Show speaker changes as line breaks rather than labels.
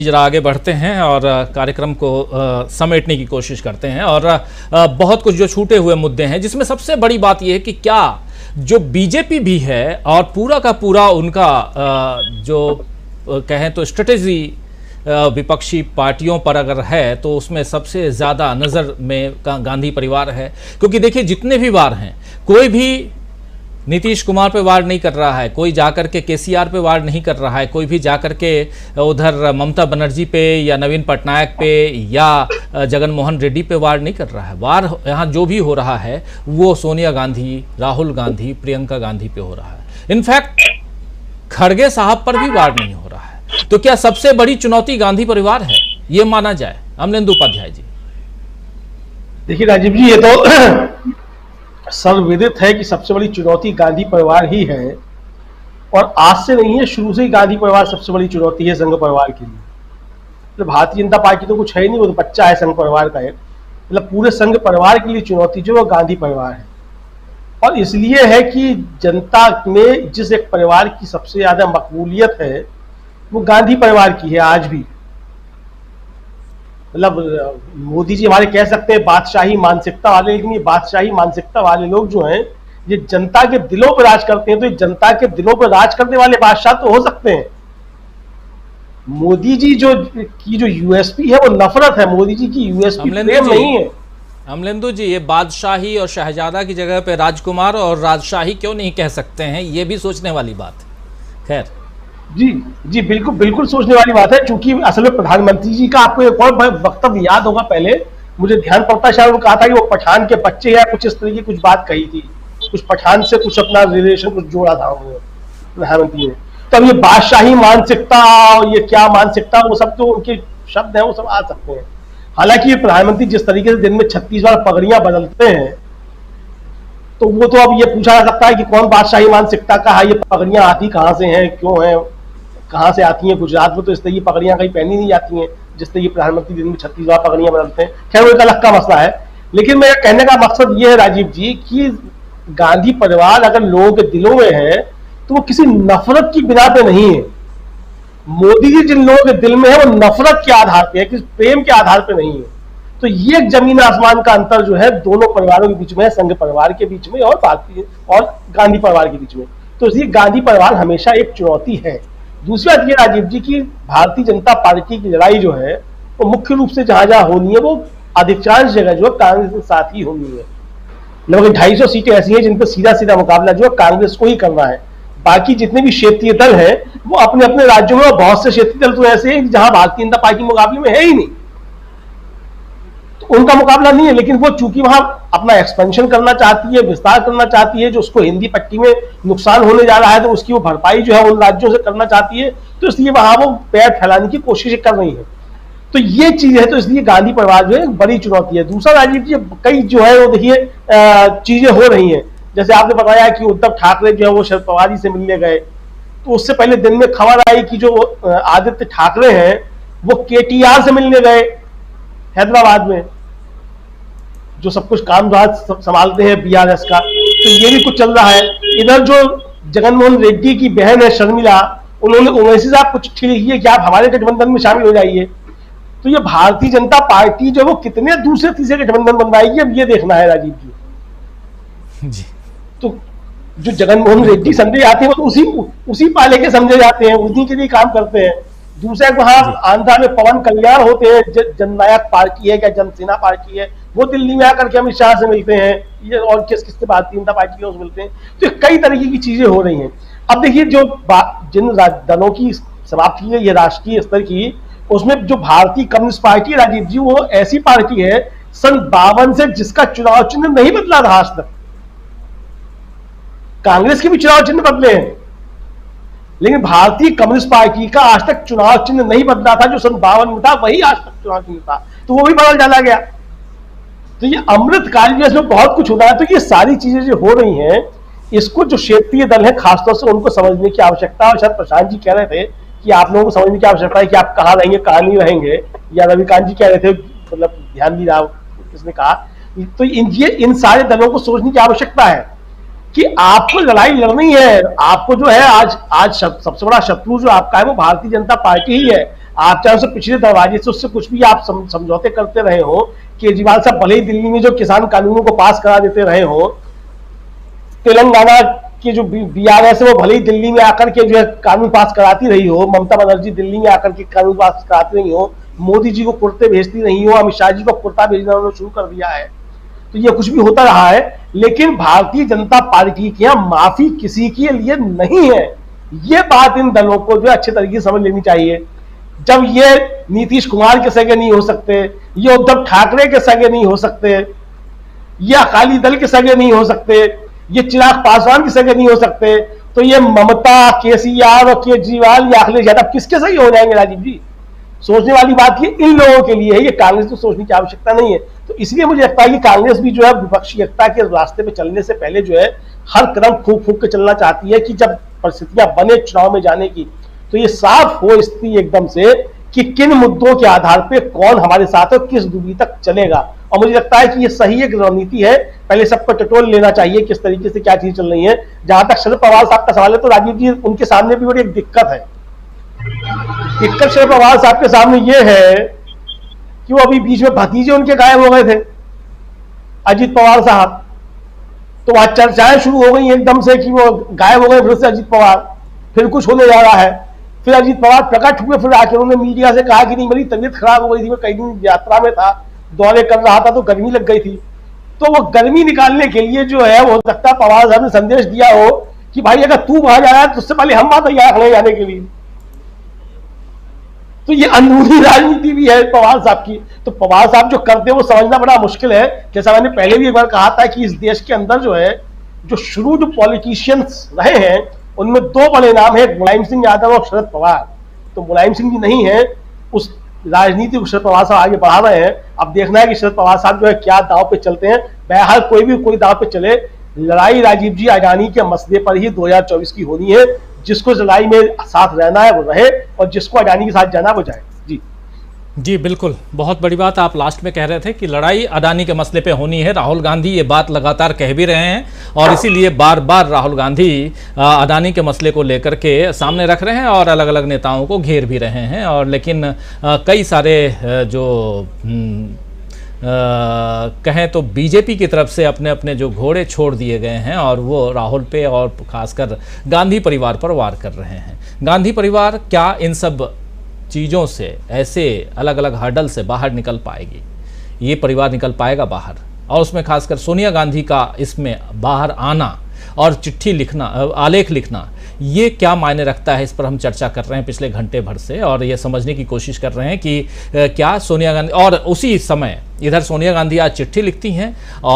जरा आगे बढ़ते हैं और कार्यक्रम को समेटने की कोशिश करते हैं और बहुत कुछ जो छूटे हुए मुद्दे हैं, जिसमें सबसे बड़ी बात यह है कि क्या जो बीजेपी भी है और पूरा का पूरा उनका जो कहें तो स्ट्रेटेजी विपक्षी पार्टियों पर अगर है तो उसमें सबसे ज़्यादा नज़र में गांधी परिवार है। क्योंकि देखिए जितने भी वार हैं, कोई भी नीतीश कुमार पे वार नहीं कर रहा है, कोई जाकर के केसीआर पे वार नहीं कर रहा है, कोई भी जाकर के उधर ममता बनर्जी पे या नवीन पटनायक पे या जगन मोहन रेड्डी पे वार नहीं कर रहा है। वार यहाँ जो भी हो रहा है वो सोनिया गांधी, राहुल गांधी, प्रियंका गांधी पे हो रहा है। इनफैक्ट खड़गे साहब पर भी वार नहीं हो रहा है। तो क्या सबसे बड़ी चुनौती गांधी परिवार है, ये माना जाए? अमलेंदु उपाध्याय जी।
देखिए राजीव जी, ये तो सर्वविदित है कि सबसे बड़ी चुनौती गांधी परिवार ही है, और आज से नहीं है, शुरू से ही गांधी परिवार सबसे बड़ी चुनौती है संघ परिवार के लिए। मतलब भारतीय जनता पार्टी तो कुछ है ही नहीं, वो तो बच्चा है संघ परिवार का एक। मतलब पूरे संघ परिवार के लिए चुनौती जो वो गांधी परिवार है, और इसलिए है कि जनता में जिस एक परिवार की सबसे ज्यादा मकबूलियत है वो गांधी परिवार की है आज भी। मतलब मोदी जी हमारे कह सकते हैं बादशाही मानसिकता वाले, लेकिन ये बादशाही मानसिकता वाले लोग जो हैं ये जनता के दिलों पर राज करते हैं। तो ये जनता के दिलों पर राज करने वाले बादशाह तो हो सकते हैं। मोदी जी जो यूएसपी है वो नफरत है, मोदी जी की यूएसपी प्रेम नहीं है।
अमलेंदु जी, ये बादशाही और शहजादा की जगह पे राजकुमार और राजशाही क्यों नहीं कह सकते हैं? ये भी सोचने वाली बात। खैर
जी बिल्कुल बिल्कुल सोचने वाली बात है, क्योंकि असल में प्रधानमंत्री जी का आपको एक और वक्तव्य याद होगा, पहले मुझे ध्यान पड़ता शायद वो कहा था कि वो पठान के बच्चे या कुछ इस तरह की कुछ बात कही थी, कुछ पठान से कुछ अपना रिलेशन कुछ जोड़ा था प्रधानमंत्री ने। तो अब ये बादशाही मानसिकता, ये क्या मानसिकता, वो सब तो उनके शब्द हैं, वो सब आ सकते हैं। हालांकि ये प्रधानमंत्री जिस तरीके से दिन में 36 बार पगड़ियां बदलते हैं, तो वो तो अब ये पूछा जा सकता है कि कौन बादशाही मानसिकता का है, ये पगड़ियां आती कहां से हैं, क्यों हैं, कहां से आती हैं। गुजरात में तो इस तरह की पगड़ियां कहीं पहनी नहीं जाती हैं जिस तरह की प्रधानमंत्री दिन में 36 बार पगड़ियां बदलते हैं। खैर वो एक अलग का मसला है। लेकिन मेरा कहने का मकसद ये है राजीव जी कि गांधी परिवार अगर लोगों के दिलों में है तो वो किसी नफरत की बिना पे नहीं है। मोदी जी जिन लोगों के दिल में है वो नफरत के आधार पे है, किसी प्रेम के आधार पे नहीं है। तो ये एक जमीन आसमान का अंतर जो है दोनों परिवारों के बीच में है, संघ परिवार के बीच में और भारतीय और गांधी परिवार के बीच में। तो इसलिए गांधी परिवार हमेशा एक चुनौती है। दूसरी बात ये राजीव जी की भारतीय जनता पार्टी की लड़ाई जो है वो मुख्य रूप से जहां जहां होनी है वो अधिकांश जगह जो है कांग्रेस के साथ ही होनी है। लगभग 250 सीटें ऐसी हैं जिन पर सीधा सीधा मुकाबला जो है कांग्रेस को ही करना है। बाकी जितने भी क्षेत्रीय दल हैं वो अपने अपने राज्यों में, बहुत से क्षेत्रीय दल तो ऐसे हैं जहां भारतीय जनता पार्टी मुकाबले में है ही नहीं, तो उनका मुकाबला नहीं है। लेकिन वो चूंकि वहां अपना एक्सपेंशन करना चाहती है, विस्तार करना चाहती है, जो उसको हिंदी पट्टी में नुकसान होने जा रहा है तो उसकी वो भरपाई जो है उन राज्यों से करना चाहती है, तो इसलिए वहां वो पैर फैलाने की कोशिश कर रही है। तो ये चीज है, तो इसलिए गांधी परिवार जो है बड़ी चुनौती है। दूसरा राजीव जी, कई जो है वो देखिए चीजें हो रही हैं। जैसे आपने बताया कि उद्धव ठाकरे जो है वो शरद पवार जी से मिलने गए, तो उससे पहले दिन में खबर आई कि जो आदित्य ठाकरे हैं वो केटीआर से मिलने गए हैदराबाद में, जो सब कुछ काम संभालते हैं बीआरएस का। तो ये भी कुछ चल रहा है। इधर जो जगनमोहन रेड्डी की बहन है शर्मिला, उन्होंने ओवैसी से आप कुछ चिट्ठी लिखी है कि आप हमारे गठबंधन में शामिल हो जाइए। तो ये भारतीय जनता पार्टी जो वो कितने दूसरे तीसरे गठबंधन बनवाएगी, अब ये देखना है राजीव जी। तो जो जगनमोहन रेड्डी समझे जाते हैं वो तो उसी पाले के समझे जाते हैं, उन्हीं के लिए काम करते हैं। दूसरा वहां आंध्रा में पवन कल्याण होते हैं, जननायक पार्टी है क्या जनसेना पार्टी है, वो दिल्ली में आकर के अमित शाह से मिलते हैं, ये और किस किस से भारतीय जनता पार्टी के मिलते हैं। तो कई तरीके की चीजें हो रही हैं। अब देखिए जो जिन दलों की समाप्ति है ये राष्ट्रीय स्तर की, उसमें जो भारतीय कम्युनिस्ट पार्टी राजीव जी वो ऐसी पार्टी है सन 52 से जिसका चुनाव चिन्ह नहीं बदला था आज तक। कांग्रेस के भी चुनाव चिन्ह बदले हैं, लेकिन भारतीय कम्युनिस्ट पार्टी का आज तक चुनाव चिन्ह नहीं बदला था। जो सन 52 में था वही आज तक चुनाव चिन्ह था, तो वो भी बदल डाला गया। तो ये अमृतकाल में इसमें बहुत कुछ होता है। तो ये सारी चीजें जो हो रही हैं, इसको जो क्षेत्रीय दल है खासतौर से उनको समझने की आवश्यकता है। और शायद प्रशांत जी कह रहे थे कि आप लोगों को समझने की आवश्यकता है कि आप कहाँ रहेंगे कहाँ नहीं रहेंगे, या रविकांत जी कह रहे थे, मतलब ध्यान नहीं रहा किसने कहा। तो इन सारे दलों को सोचने की आवश्यकता है कि आपको लड़ाई लड़नी है। आपको जो है आज सबसे बड़ा शत्रु जो आपका है वो भारतीय जनता पार्टी ही है। आप चाहे उससे पिछले दरवाजे से उससे कुछ भी आप समझौते करते रहे हो, केजरीवाल साहब भले ही दिल्ली में जो किसान कानूनों को पास करा देते रहे हो, तेलंगाना के जो बीआरएस है वो भले ही दिल्ली में आकर के जो है कानून पास कराती रही हो, ममता बनर्जी दिल्ली में आकर के कानून पास कराती रही हो, मोदी जी को कुर्ते भेजती रही हो, अमित शाह जी को कुर्ता भेजना उन्होंने शुरू कर दिया है, तो ये कुछ भी होता रहा है। लेकिन भारतीय जनता पार्टी की यहाँ माफी किसी के लिए नहीं है, ये बात इन दलों को जो अच्छे तरीके से समझ लेनी चाहिए। जब ये नीतीश कुमार के सगे नहीं हो सकते, ये उद्धव ठाकरे के सगे नहीं हो सकते, ये अकाली दल के सगे नहीं हो सकते, ये चिराग पासवान के सगे नहीं हो सकते, तो ये ममता, केसीआर और केजरीवाल या अखिलेश यादव किसके सगे हो जाएंगे राजीव जी? सोचने वाली बात ये इन लोगों के लिए है, ये कांग्रेस को सोचने की आवश्यकता नहीं है। तो इसलिए मुझे लगता है कि कांग्रेस भी जो है विपक्षी एकता के रास्ते पे चलने से पहले जो है हर कदम फूंक फूंक के चलना चाहती है कि जब परिस्थितियां बने चुनाव में जाने की, तो ये साफ हो स्थिति एकदम से कि किन मुद्दों के आधार पे कौन हमारे साथ है, किस दूरी तक चलेगा। और मुझे लगता है कि ये सही एक रणनीति है, पहले सबको टटोल लेना चाहिए किस तरीके से क्या चीज चल रही है। जहां तक शरद पवार साहब का सवाल है, तो राजीव जी उनके सामने भी बड़ी एक दिक्कत है। दिक्कत शरद पवार साहब के सामने ये है कि वो अभी बीच में भतीजे उनके गायब हो गए थे, अजीत पवार साहब, तो वहां चर्चाएं शुरू हो गई एकदम से कि वो गायब हो गए फिर से अजीत पवार, फिर कुछ होने जा रहा है। फिर अजीत पवार प्रकट हुए, फिर आके उन्होंने मीडिया से कहा कि नहीं मेरी तबीयत खराब हो गई थी, मैं कई दिन यात्रा में था, दौरे कर रहा था, तो गर्मी लग गई थी। तो वो गर्मी निकालने के लिए जो है वो हो सकता है पवार साहब ने संदेश दिया हो कि भाई अगर तू वहां जा रहा है तो उससे पहले हम वहां तैयार खड़े जाने के लिए। तो ये अंदरूनी राजनीति भी है पवार साहब की। तो पवार साहब जो करते हैं वो समझना बड़ा मुश्किल है। जैसा मैंने पहले भी एक बार कहा था कि इस देश के अंदर जो है जो शुरू जो पॉलिटिशियंस रहे हैं उनमें दो बड़े नाम है, मुलायम सिंह यादव और शरद पवार। तो मुलायम सिंह जी नहीं है, उस राजनीति को शरद पवार साहब आगे बढ़ा रहे हैं। अब देखना है कि शरद पवार साहब जो है क्या दांव पे चलते हैं। बहरहाल कोई दांव पे चले, लड़ाई राजीव जी अडानी के मसले पर ही 2024 की होनी है। जिसको लड़ाई में साथ रहना है वो रहे और जिसको अडानी के साथ जाना वो जाए।
जी बिल्कुल, बहुत बड़ी बात आप लास्ट में कह रहे थे कि लड़ाई अडानी के मसले पे होनी है। राहुल गांधी ये बात लगातार कह भी रहे हैं और इसीलिए बार बार राहुल गांधी अडानी के मसले को लेकर के सामने रख रहे हैं और अलग अलग नेताओं को घेर भी रहे हैं। और लेकिन कई सारे जो कहें तो बीजेपी की तरफ से अपने अपने जो घोड़े छोड़ दिए गए हैं और वो राहुल पे और खासकर गांधी परिवार पर वार कर रहे हैं। गांधी परिवार क्या इन सब चीज़ों से, ऐसे अलग अलग हर्डल से बाहर निकल पाएगी? ये परिवार निकल पाएगा बाहर? और उसमें खासकर सोनिया गांधी का इसमें बाहर आना और चिट्ठी लिखना, आलेख लिखना, ये क्या मायने रखता है? इस पर हम चर्चा कर रहे हैं पिछले घंटे भर से और ये समझने की कोशिश कर रहे हैं कि क्या सोनिया गांधी, और उसी समय इधर सोनिया गांधी आज चिट्ठी लिखती हैं और